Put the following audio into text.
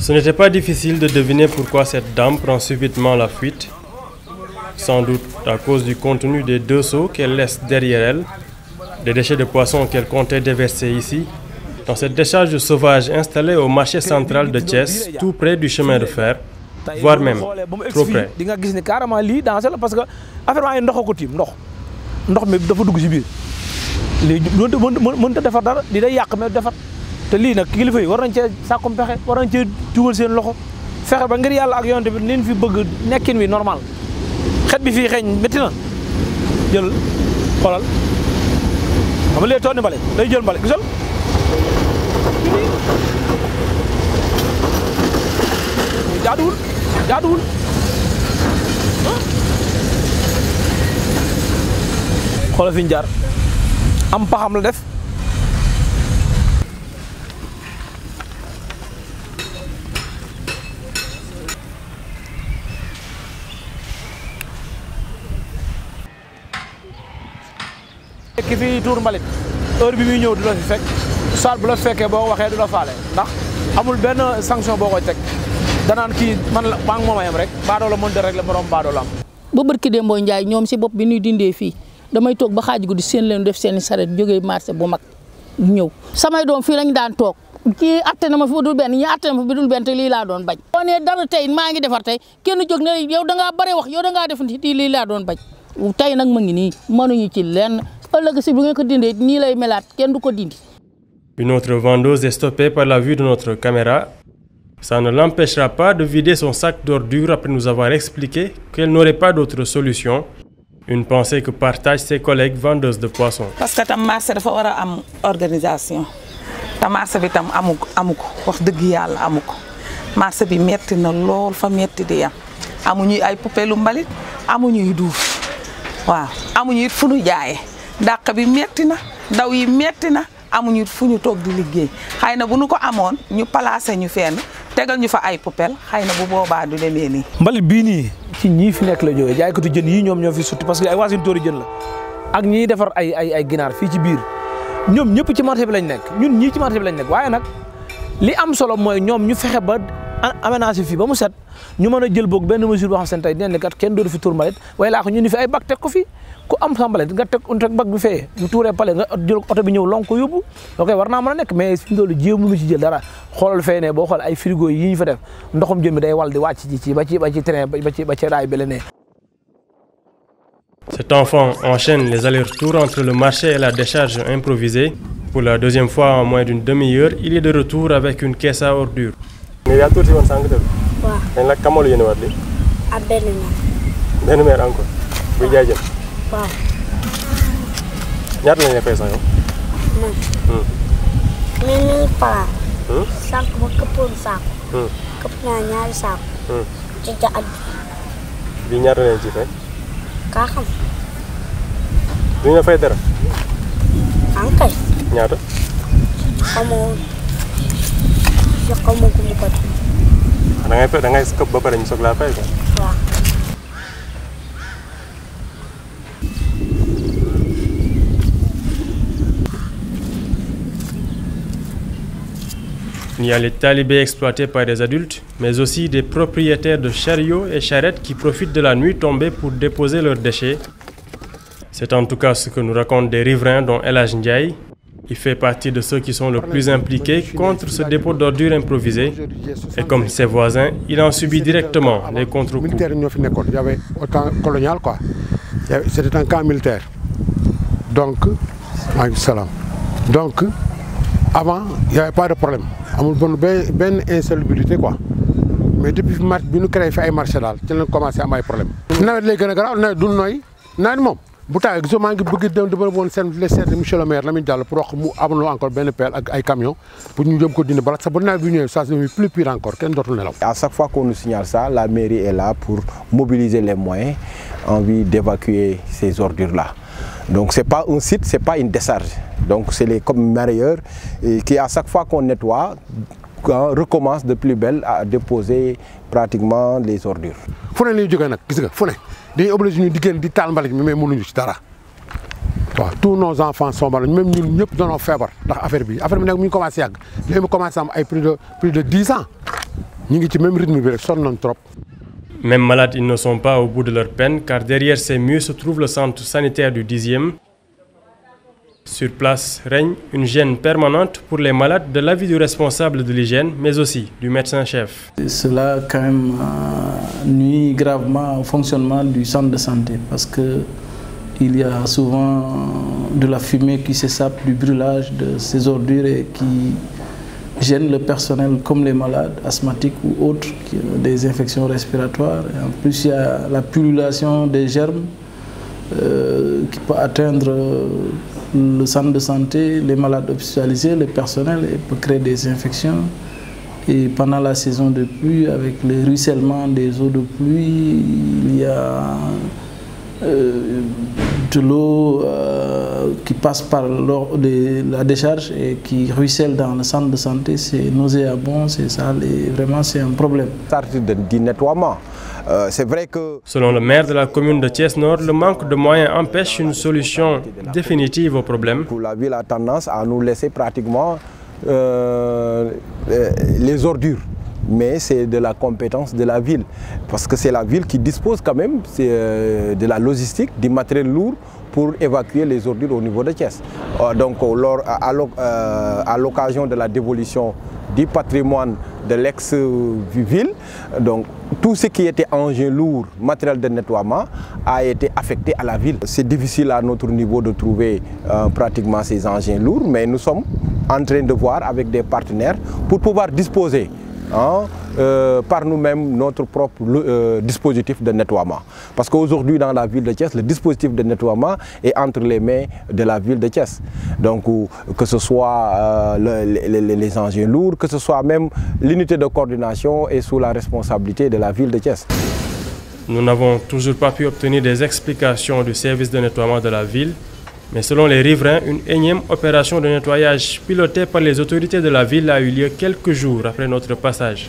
Ce n'était pas difficile de deviner pourquoi cette dame prend subitement la fuite. Sans doute à cause du contenu des 2 seaux qu'elle laisse derrière elle, des déchets de poissons qu'elle comptait déverser ici, dans cette décharge sauvage installée au marché central de Thiès, tout près du chemin de fer, voire même trop près. di nga gis ni carrément lii danger la parce que affaire waa ndox ko tiim ndox mi dafa dugg ci biir lii mënut a defar dara li day yàq mais defar te lii nag kilifa yi war nañ cee sàkkum pexe war nañ cee dugal seen loxo fexe ba ngir yàlla ak yonent bi leen fi bëgg nekkin wi normal xet bi fii xeeñ métti na jël xoolal xam nga lee toog ni mbale day jël mbale gisal jaaduwul xoolal fi ñu jaar am paxam la def ki fi tuur mbalit heure bi muy ñëw du la fi fekk soit bu la fekkee boo waxee du la faale ndax amul benn sanction boo koy teg danaan kii man la maa ngi moom a yem rek baadoo la mën de rek la borom baadoo la am. ba barki Dembo Ndiaye ñoom si bopp bi ñuy dindee fii damay toog ba xaaj guddi seen leen def seen i saret jógee marché bu mag ñëw samay doom fii lañ daan toog kii atte na ma fi ba dul benn ñi atte na ma fi ba dul benn te lii laa doon bañ. boo nee dara tey maa ngi defar tey kenn jóg ne yow da ngaa bare wax yow da ngaa def lii laa doon bañ tey nag ma ngi nii mënuñu ci lenn ëllëg si bu ngeen ko dindee nii lay melaat kenn du ko dindi. Une autre vendeuse est stoppée par la vue de notre caméra. Ça ne l'empêchera pas de vider son sac d'ordures après nous avoir expliqué qu'elle n'aurait pas d'autre solution. Une pensée que partagent ses collègues vendeuses de poissons. Parce que tam marché dafa war a am organisation te marché bi tam amu ko wax dëgg yàlla amu ko marché bi metti na lool fa metti di yam amuñuy ay poubelle lu mbalit amuñuy duuf waaw amuñu it fu ñu jaayee dàq bi metti na daw yi metti na amuñu fu ñu toog di liggéey xëy na bu ñu ko amoon ñu placé ñu fenn tegal ñu fa ay poubelle xëy na bu boobaa du demee nii. mbalit bii nii ci ñii fi nekk la jógee jaaykatu jën yii ñoom ñoo fi sutti parce que ay waasin tóori jën la ak ñiy defar ay ginaar fii ci biir ñoom ñëpp ci marché bi lañ nekk ñun ñii ci marché bi lañ nekk waaye nag li am solo mooy ñoom ñu fexe ba aménagé fii ba mu set ñu mën a jël boog benn mesure boo xam seen tey dinañ ne kat kenn dootu fi tuur mbalit waaye laa ko ñu ni fi ay bag teg ko fi ku am sa mbalit nga teg bag bi fee bu tuuree pale nga jël oto bi ñëw lonk ko yóbbu ok war naa mën a nekk mais fi mu doolu jéemu ci jël dara xoolal fee ne boo xool ay frigo yi ñu fa def ndoxum jën mi day wal di wàcc ci ba ci train ba ci raay bi la ne. Cet enfant enchaîne les allers-retours entre le marché et la décharge improvisée. Pour la deuxième fois en moins d'une demi-heure, il est de retour avec une caisse à ordures. Mais il y a tout le monde sang de waaw. dañ la kamal yéen waat li. ak benn meer. benn meer encore. buy jaay jën. waaw. ñaata lañ la fay sax yow. mais nii palaat. sànq ba këppoon saako. këpp naa ñaari saako. ci jaat bii ñaata lañ ci fay. kaa xam. duñ la fay dara. kay. ñaata. xamoo ko mu ko. da ngay këpp ba pare ñu soog laa fay quoi. waaw. Il y a les talibés exploités par des adultes, mais aussi des propriétaires de chariots et charrettes qui profitent de la nuit tombée pour déposer leurs déchets. C'est en tout cas ce que nous racontent des riverains dont El Hadj Ndiaye. Il fait partie de ceux qui sont le plus impliqués contre ce dépôt d'ordures improvisé. Et comme ses voisins, il en subit directement les contre-coups. Il y avait au temps colonial quoi. C'était un camp militaire. Donc, avant, il n'y avait pas de problème. Il y avait une insalubrité quoi. Mais depuis que nous créons un marché, on a commencé à avoir des problèmes. Nous avons des problèmes. bu taay gisoo maa ngi bëgg dem dama woon seen les services monsieur le maire Lamine Diallo pour wax mu amoon encore benn pelle ak ay camion pour ñu jëm ko dindi bala sax bu nawet bi ñëwee ça c'est plus pire encore kenn dootul nelaw. À chaque fois qu'on nous signale ça, la mairie est là pour mobiliser les moyens en vue d'évacuer ces ordures-là. Donc c'est pas un site, c'est pas une décharge. Donc c'est les comme mareyeurs qui à chaque fois qu'on nettoie recommence de plus belle à déposer pratiquement les ordures. fu ne lay jógee nag gis nga fu ne dañuy obligé ñu di génn di taal mbalit mi mais mënuñu ci dara waaw tous nos enfants sont malades même ñun ñëpp dañoo feebar ndax affaire bi nag mu ngi commencé yàgg léegi mu commencé am ay plus de 10 ans ñu ngi ci même rythme bi rek sonn nañ trop. Même malades, ils ne sont pas au bout de leur peine, car derrière ces murs se trouve le centre sanitaire du 10e. Sur place règne une gêne permanente pour les malades de l'avis du responsable de l'hygiène, mais aussi du médecin-chef. Cela quand même nuit gravement au fonctionnement du centre de santé parce qu'il y a souvent de la fumée qui s'échappe du brûlage de ces ordures et qui gêne le personnel comme les malades asthmatiques ou autres qui ont des infections respiratoires. Et en plus, il y a la pullulation des germes qui peut atteindre le centre de santé, les malades hospitalisés, le personnel et peut créer des infections. Et pendant la saison de pluie, avec le ruissellement des eaux de pluie, il y a de l'eau qui passe par la décharge et qui ruisselle dans le centre de santé. C'est nauséabond, c'est sale et vraiment c'est un problème. Du nettoiement. C'est vrai que... Selon le maire de la commune de Thiès-Nord, le manque de moyens empêche une solution définitive au problème. La ville a tendance à nous laisser pratiquement les ordures. Mais c'est de la compétence de la ville. Parce que c'est la ville qui dispose quand même de la logistique, du matériel lourd pour évacuer les ordures au niveau de Thiès. Donc à l'occasion de la dévolution du patrimoine de l'ex-ville, donc tout ce qui était engin lourd, matériel de nettoiement, a été affecté à la ville. C'est difficile à notre niveau de trouver pratiquement ces engins lourds, mais nous sommes en train de voir avec des partenaires pour pouvoir disposer par nous-mêmes notre propre dispositif de nettoiement. Parce qu'aujourd'hui dans la ville de Thiès, le dispositif de nettoiement est entre les mains de la ville de Thiès. Donc que ce soit les engins lourds, que ce soit même l'unité de coordination est sous la responsabilité de la ville de Thiès. Nous n'avons toujours pas pu obtenir des explications du service de nettoiement de la ville. Mais selon les riverains, une énième opération de nettoyage pilotée par les autorités de la ville a eu lieu quelques jours après notre passage.